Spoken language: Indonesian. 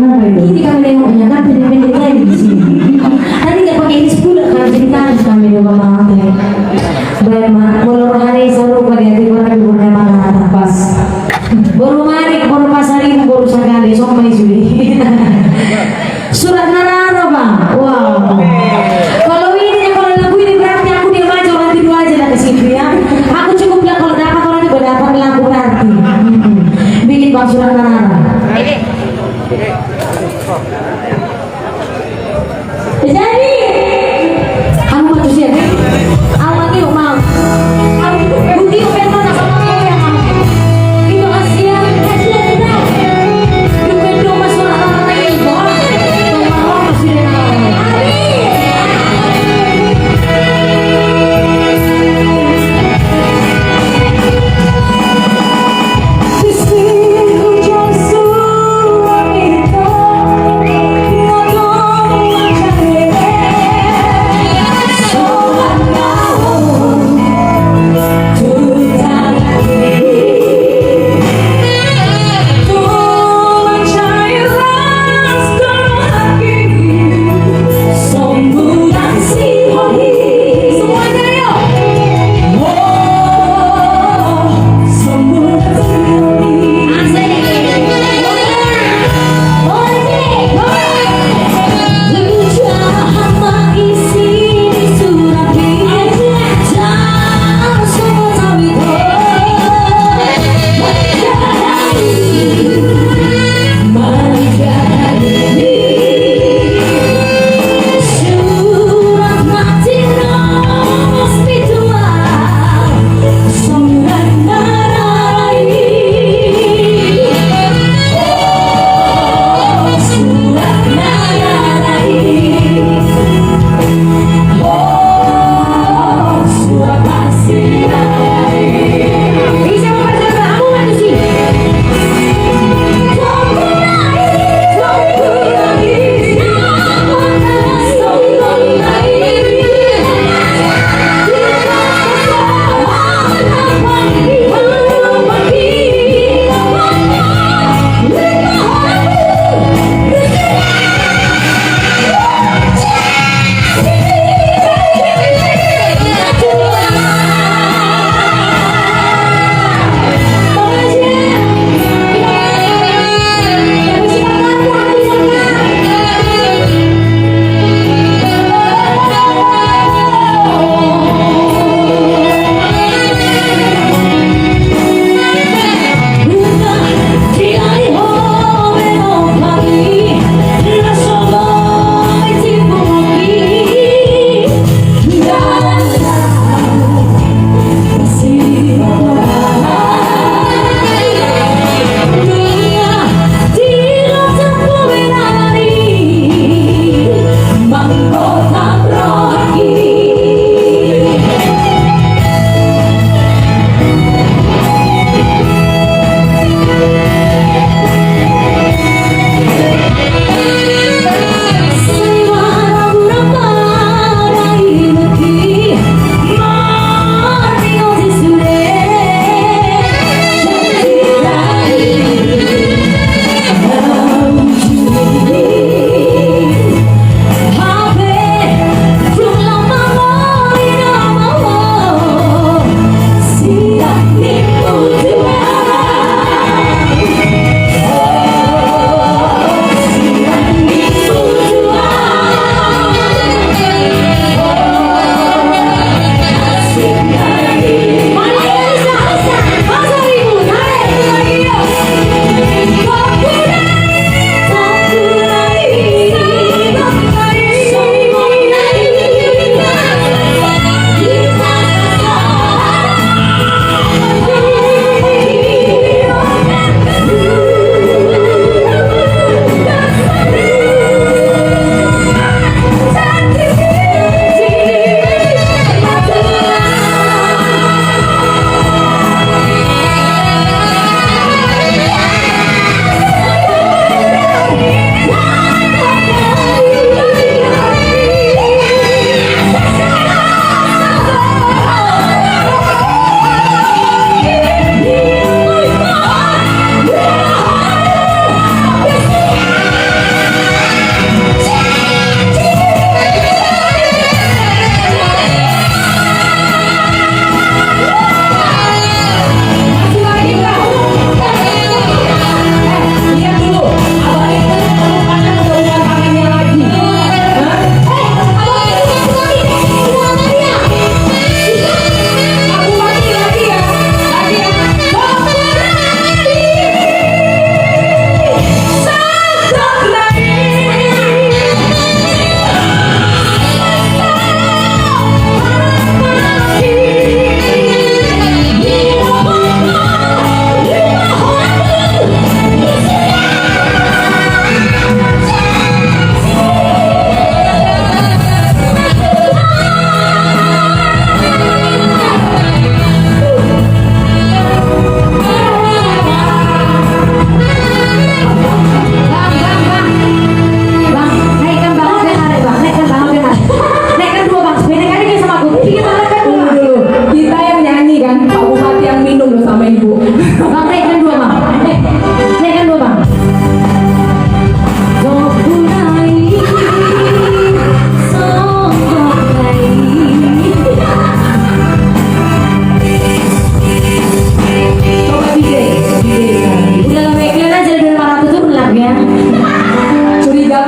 Kenapa itu? Ini kami nengoknya kan pendek-pendek lagi di sini. Nanti nggak pakai ini 10 kalau cerita kami juga mau. Berma, belum hari selalu pada hati orang di mana pas. Baru mari, baru pasar ini baru sekali, somai suri. Surat Narara bang, wow. Kalau ini kalau lagu ini berarti aku diam aja orang tidur aja lah ke situ ya. Aku cukup bilang kalau dapat orang juga dapat lagu berarti. Bikin bang surat Narara. Jadi, kamu manusia kan?